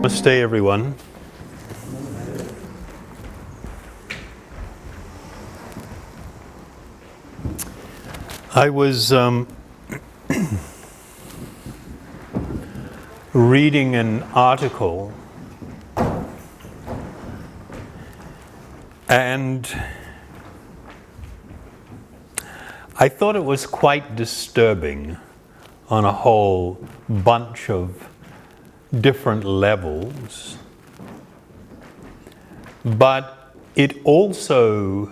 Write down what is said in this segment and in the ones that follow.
Namaste, everyone. I was reading an article, and I thought it was quite disturbing on a whole bunch of different levels, but it also,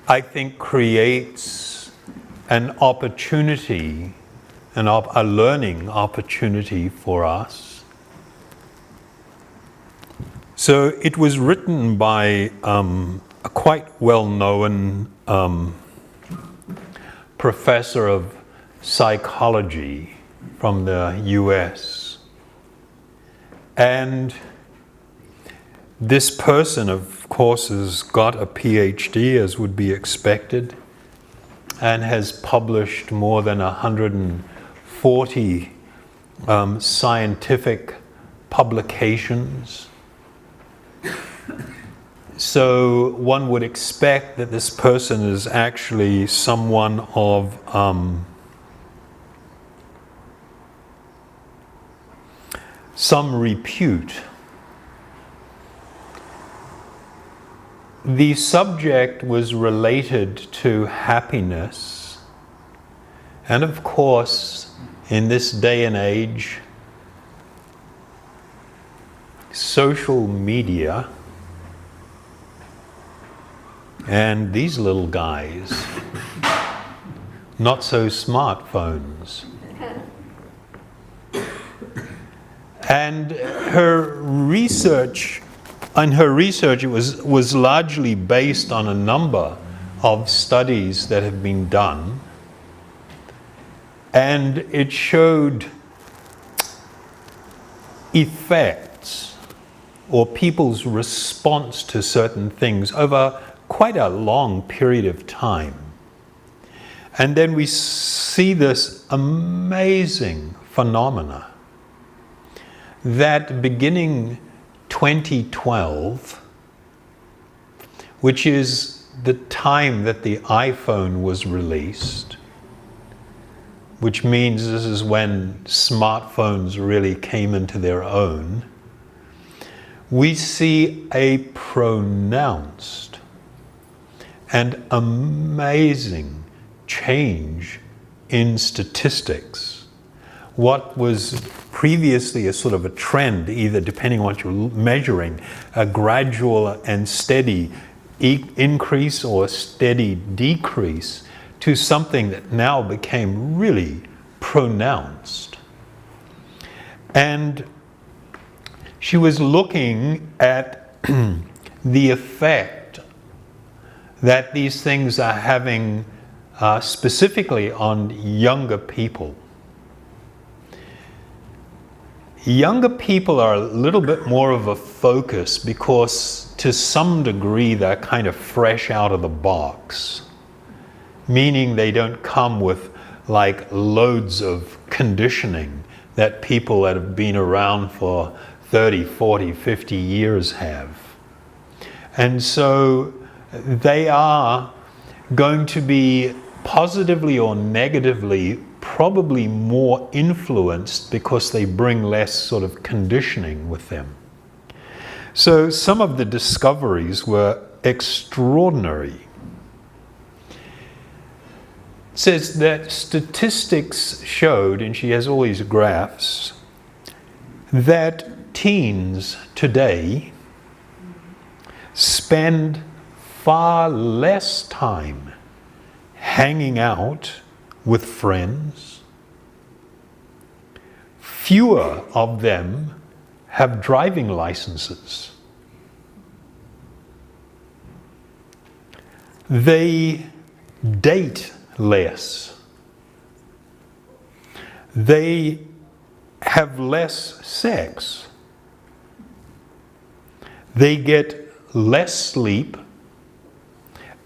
I think, creates an opportunity, a learning opportunity for us. So it was written by a quite well-known professor of psychology from the US. And this person, of course, has got a PhD, as would be expected, and has published more than 140 scientific publications. So one would expect that this person is actually someone of some repute. The subject was related to happiness, and of course, in this day and age, social media and these little guys, not so smartphones. And her research was largely based on a number of studies that have been done, and it showed effects or people's response to certain things over quite a long period of time. And then we see this amazing phenomena that beginning 2012, which is the time that the iPhone was released, which means this is when smartphones really came into their own, we see a pronounced and amazing change in statistics. What was previously a sort of a trend, either depending on what you're measuring, a gradual and steady increase or steady decrease, to something that now became really pronounced. And she was looking at the effect that these things are having specifically on younger people. Younger people are a little bit more of a focus because to some degree they're kind of fresh out of the box, meaning they don't come with like loads of conditioning that people that have been around for 30, 40, 50 years have. And so they are going to be positively or negatively probably more influenced because they bring less sort of conditioning with them. So some of the discoveries were extraordinary. It says that statistics showed, and she has all these graphs, that teens today spend far less time hanging out with friends. Fewer of them have driving licenses. They date less. They have less sex. They get less sleep,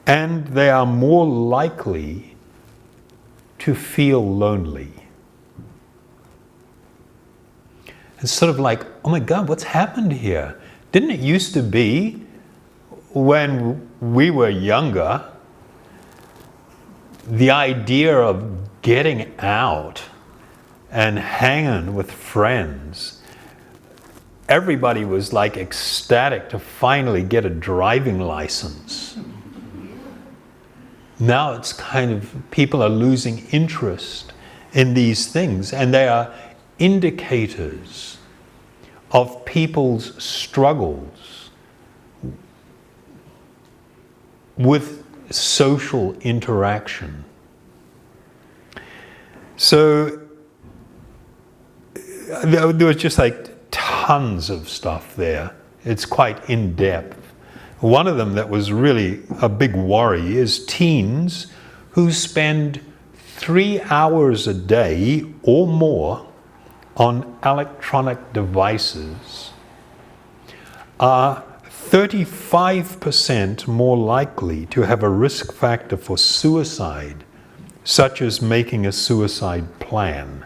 and they are more likely to feel lonely. It's sort of like, oh my God, what's happened here? Didn't it used to be when we were younger, the idea of getting out and hanging with friends, everybody was like ecstatic to finally get a driving license. Now it's kind of, people are losing interest in these things, and they are indicators of people's struggles with social interaction. So there was just like tons of stuff there. It's quite in-depth. One of them that was really a big worry is teens who spend 3 hours a day or more on electronic devices are 35% more likely to have a risk factor for suicide, such as making a suicide plan.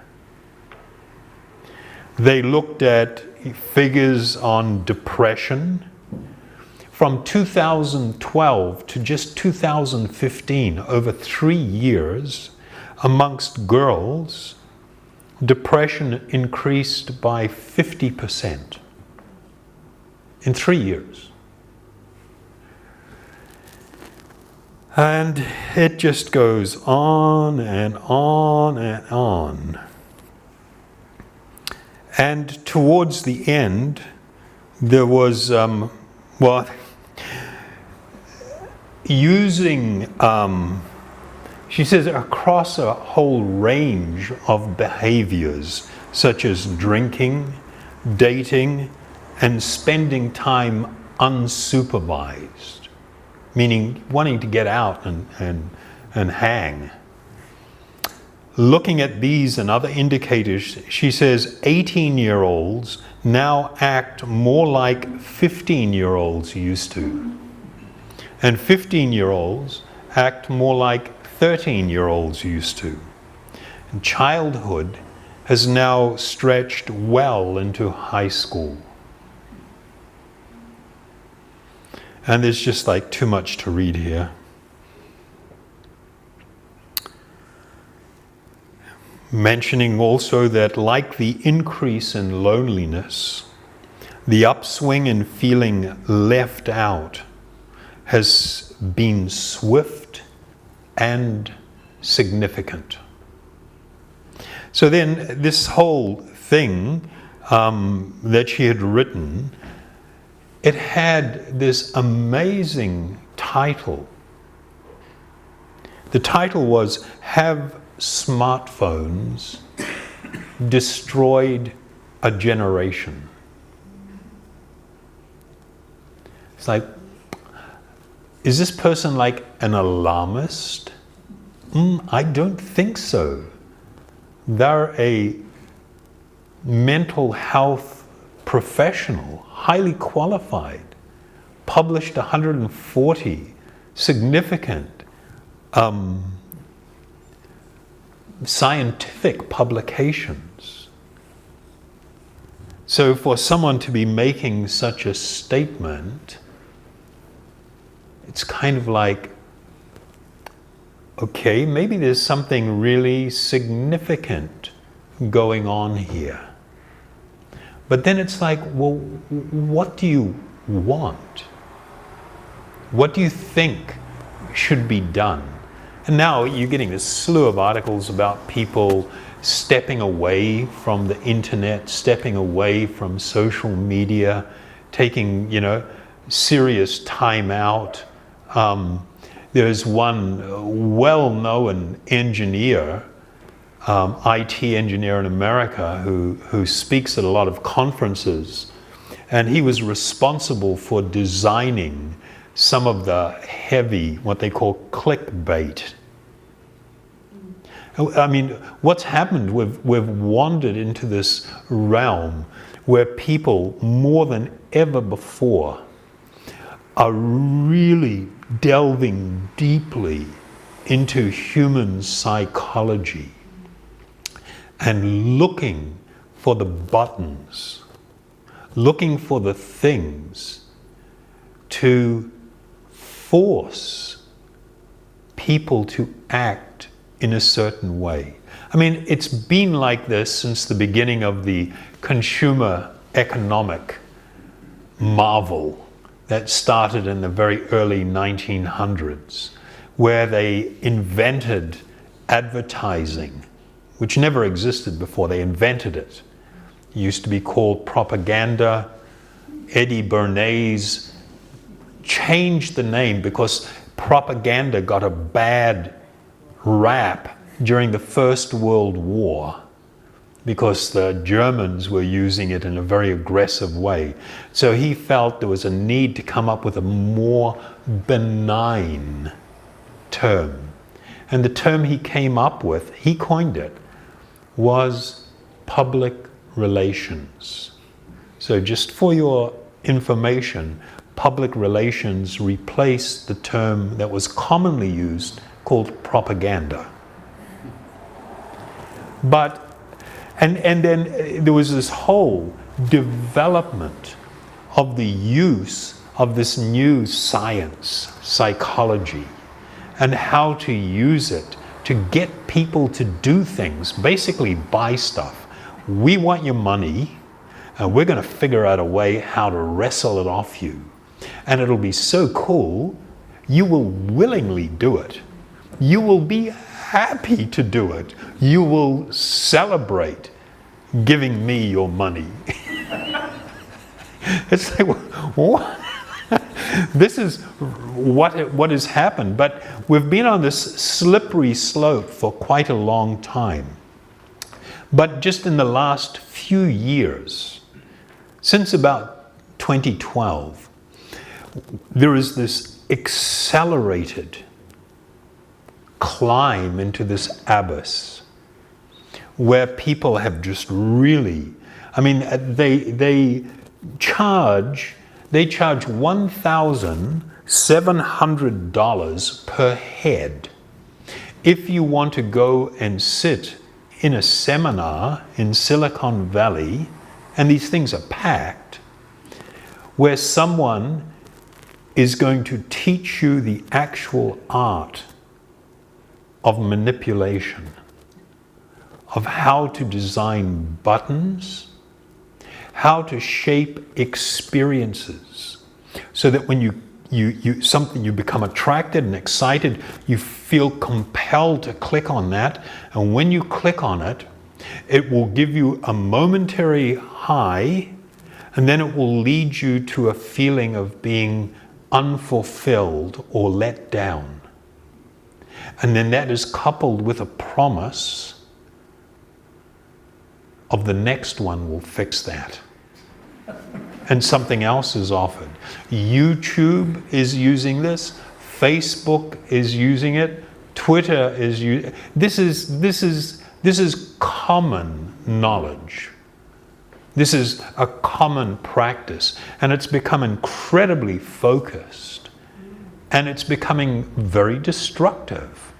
They looked at figures on depression. From 2012 to just 2015, over 3 years, amongst girls, depression increased by 50% in 3 years. And it just goes on and on and on. And towards the end, there was, using, she says, across a whole range of behaviors, such as drinking, dating, and spending time unsupervised, meaning wanting to get out and hang. Looking at these and other indicators, she says 18-year-olds now act more like 15-year-olds used to. And 15-year-olds act more like 13-year-olds used to. And childhood has now stretched well into high school. And there's just like too much to read here. Mentioning also that, like the increase in loneliness, the upswing in feeling left out has been swift and significant. So then this whole thing that she had written, it had this amazing title. The title was, "Have Smartphones Destroyed a Generation?" It's like, is this person like an alarmist? I don't think so. They're a mental health professional, highly qualified, published 140 significant scientific publications. So for someone to be making such a statement, it's kind of like, okay, maybe there's something really significant going on here. But then it's like, well, what do you want? What do you think should be done? And now you're getting this slew of articles about people stepping away from the internet, stepping away from social media, taking, serious time out. There's one well-known engineer, IT engineer in America, who speaks at a lot of conferences, and he was responsible for designing some of the heavy, what they call clickbait. I mean, what's happened, we've wandered into this realm where people, more than ever before, are really delving deeply into human psychology and looking for the buttons, looking for the things to force people to act in a certain way. I mean, it's been like this since the beginning of the consumer economic marvel that started in the very early 1900s, where they invented advertising, which never existed before. They invented it. It used to be called propaganda. Eddie Bernays changed the name because propaganda got a bad rap during the First World War, because the Germans were using it in a very aggressive way. So he felt there was a need to come up with a more benign term. And the term he came up with, he coined it, was public relations. So just for your information, public relations replaced the term that was commonly used called propaganda. But and then there was this whole development of the use of this new science, psychology, and how to use it to get people to do things, basically buy stuff. We want your money, and we're going to figure out a way how to wrestle it off you. And it'll be so cool, you will willingly do it. You will be happy to do it. You will celebrate giving me your money. It's like, what? This is what has happened. But we've been on this slippery slope for quite a long time. But just in the last few years, since about 2012, there is this accelerated climb into this abyss where people have just really, I mean, they charge $1,700 per head if you want to go and sit in a seminar in Silicon Valley, and these things are packed, where someone is going to teach you the actual art of manipulation, of how to design buttons, how to shape experiences, so that when you become attracted and excited, you feel compelled to click on that, and when you click on it, it will give you a momentary high, and then it will lead you to a feeling of being unfulfilled or let down. And then that is coupled with a promise of the next one will fix that. And something else is offered. YouTube is using this. Facebook is using it. Twitter is using it. This is common knowledge. This is a common practice, and it's become incredibly focused, and it's becoming very destructive.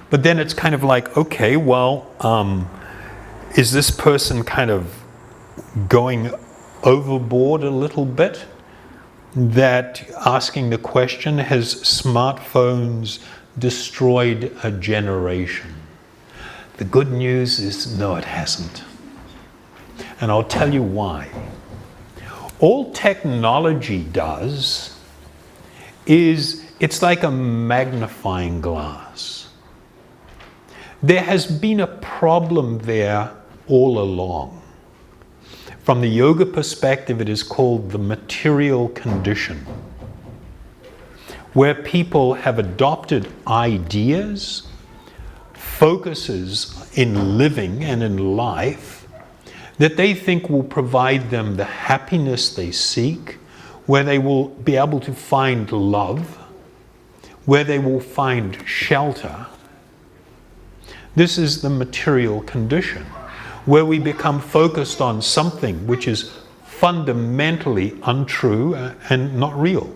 But then it's kind of like, okay, well, is this person kind of going overboard a little bit? That asking the question, has smartphones destroyed a generation? The good news is, no, it hasn't. And I'll tell you why. All technology does is, it's like a magnifying glass. There has been a problem there all along. From the yoga perspective, it is called the material condition, where people have adopted ideas, focuses in living and in life, that they think will provide them the happiness they seek, where they will be able to find love, where they will find shelter. This is the material condition, where we become focused on something which is fundamentally untrue and not real.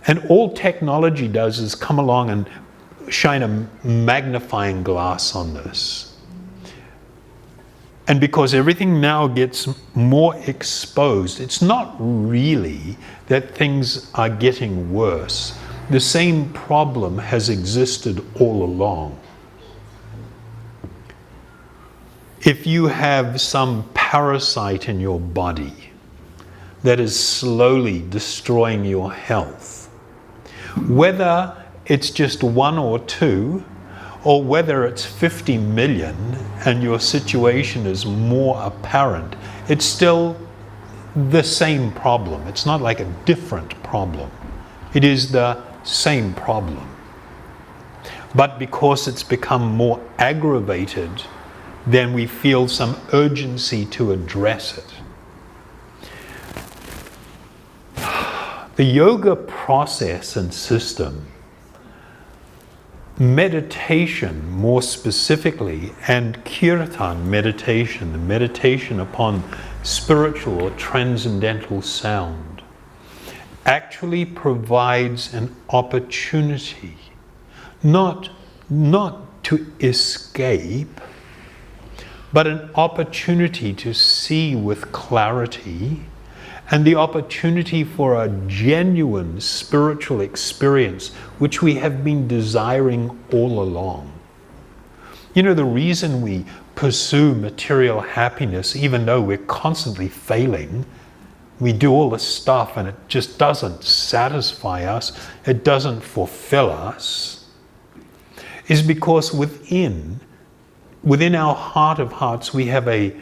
And all technology does is come along and shine a magnifying glass on this. And because everything now gets more exposed, it's not really that things are getting worse. The same problem has existed all along. If you have some parasite in your body that is slowly destroying your health, whether it's just one or two, or whether it's 50 million and your situation is more apparent, it's still the same problem. It's not like a different problem. It is the same problem. But because it's become more aggravated, then we feel some urgency to address it. The yoga process and system, meditation more specifically, and kirtan meditation, the meditation upon spiritual or transcendental sound, actually provides an opportunity not to escape, but an opportunity to see with clarity, and the opportunity for a genuine spiritual experience which we have been desiring all along. You know, the reason we pursue material happiness, even though we're constantly failing, we do all this stuff and it just doesn't satisfy us, it doesn't fulfill us, is because within our heart of hearts we have a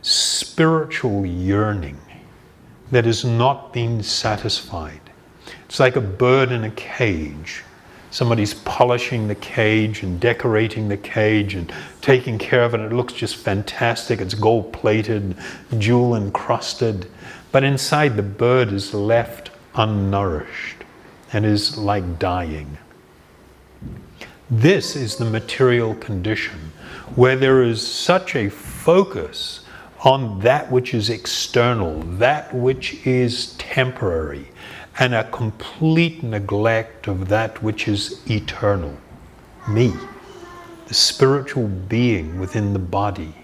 spiritual yearning that is not being satisfied. It's like a bird in a cage. Somebody's polishing the cage and decorating the cage and taking care of it. It looks just fantastic. It's gold-plated, jewel-encrusted. But inside, the bird is left unnourished and is like dying. This is the material condition where there is such a focus on that which is external, that which is temporary, and a complete neglect of that which is eternal. Me, the spiritual being within the body.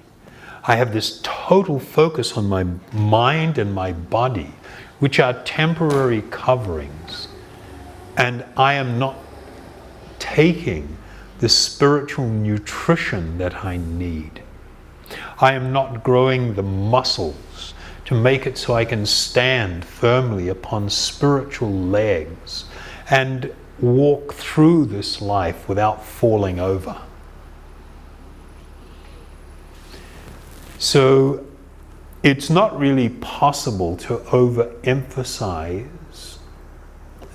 I have this total focus on my mind and my body, which are temporary coverings, and I am not taking the spiritual nutrition that I need. I am not growing the muscles to make it so I can stand firmly upon spiritual legs and walk through this life without falling over. So it's not really possible to overemphasize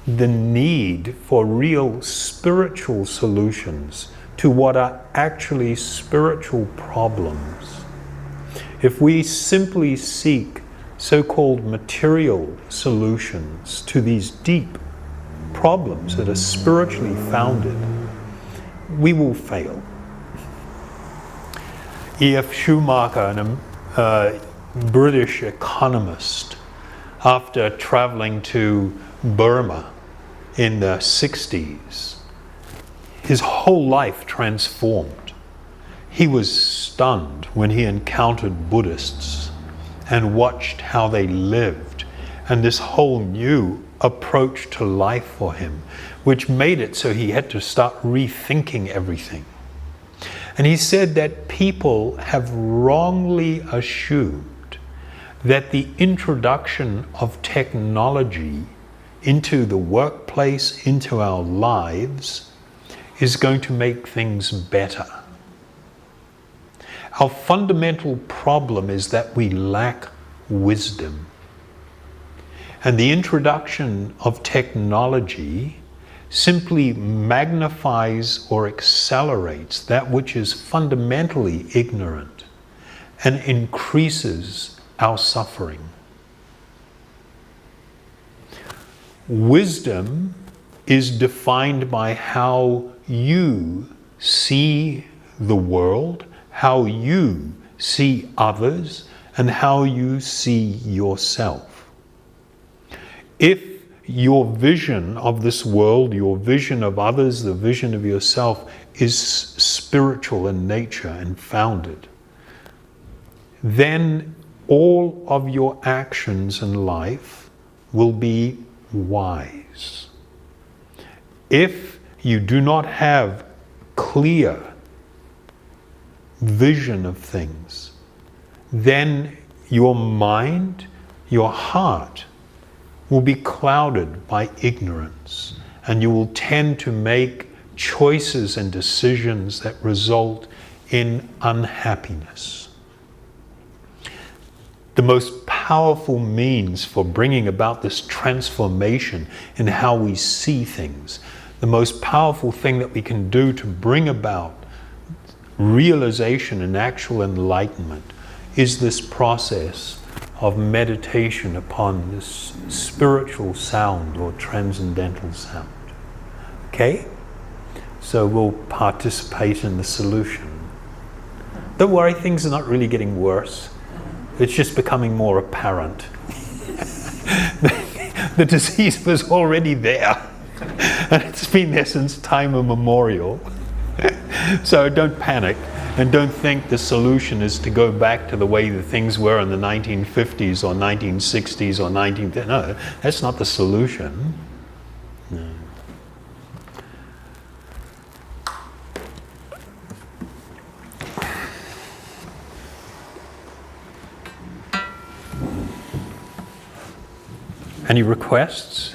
the need for real spiritual solutions to what are actually spiritual problems. If we simply seek so-called material solutions to these deep problems that are spiritually founded, we will fail. E.F. Schumacher, a British economist, after traveling to Burma in the 60s, his whole life transformed. He was stunned when he encountered Buddhists and watched how they lived, and this whole new approach to life for him, which made it so he had to start rethinking everything. And he said that people have wrongly assumed that the introduction of technology into the workplace, into our lives, is going to make things better. Our fundamental problem is that we lack wisdom. And the introduction of technology simply magnifies or accelerates that which is fundamentally ignorant and increases our suffering. Wisdom is defined by how you see the world, how you see others, and how you see yourself. If your vision of this world, your vision of others, the vision of yourself is spiritual in nature and founded, then all of your actions in life will be wise. If you do not have clear vision of things, then your mind, your heart will be clouded by ignorance, and you will tend to make choices and decisions that result in unhappiness. The most powerful means for bringing about this transformation in how we see things, the most powerful thing that we can do to bring about realization and actual enlightenment is this process of meditation upon this spiritual sound or transcendental sound. Okay? So we'll participate in the solution. Don't worry, things are not really getting worse. It's just becoming more apparent. The disease was already there, and it's been there since time immemorial. So don't panic, and don't think the solution is to go back to the way the things were in the 1950s or 1960s or 19... No, that's not the solution. No. Any requests?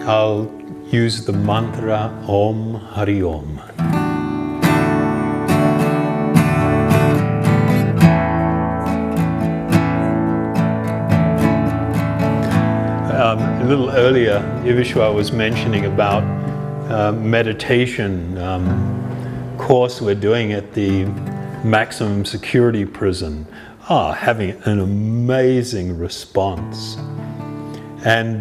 I'll use the mantra Om Hari Om. A little earlier, Ivishwa was mentioning about meditation course we're doing at the maximum security prison. Having an amazing response. And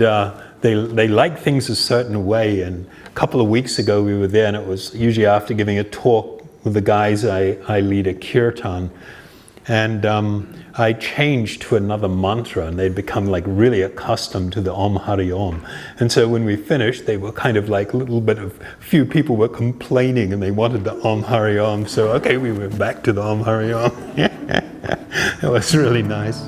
they like things a certain way, and a couple of weeks ago we were there, and it was usually after giving a talk with the guys I lead a kirtan, and I changed to another mantra, and they'd become like really accustomed to the Om Hari Om. And so when we finished, they were kind of like few people were complaining and they wanted the Om Hari Om, so okay, we went back to the Om Hari Om. It was really nice.